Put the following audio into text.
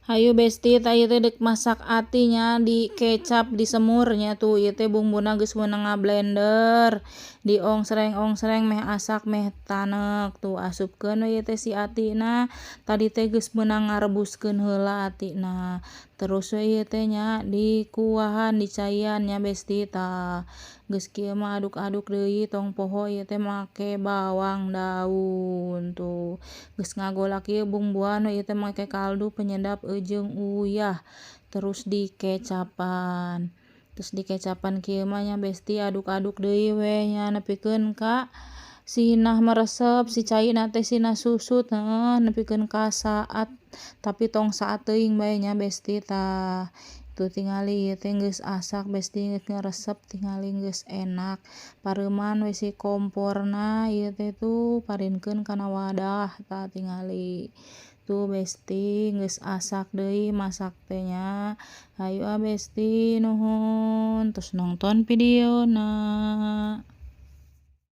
Hayu besti tah ieu teh deuk masak atinya di kecap di semurnya tuh ieu teh bumbuna geus meunang ngablender diongsreng-ongsreng meh asak meh tanek tuh asupkeun we ieu teh si atina tadi teh geus meunang ngarebuskeun heula atina terus we ieu teh nya dikuahan dicaian nya besti tah geus kieu mah aduk-aduk deui tong poho ieu teh make bawang daun tuh geus ngagolak ieu bumbuan we ieu teh make kaldu penyedap jeung uyah terus dikecapan kieu mah nya besti aduk-aduk deui we nya nepikeun ka sinah meresep si caina teh sinah susut nepikeun ka saat tapi tong saat teuing bae nya besti tah tuh tingali ieu teh geus asak besti geus ngaresep tingali geus enak pareuman we si komporna ieu teh tuh parinkeun kana wadah tah tingali tuh besti geus asak deui masak teh nya hayu besti nuhun tos nongton videona.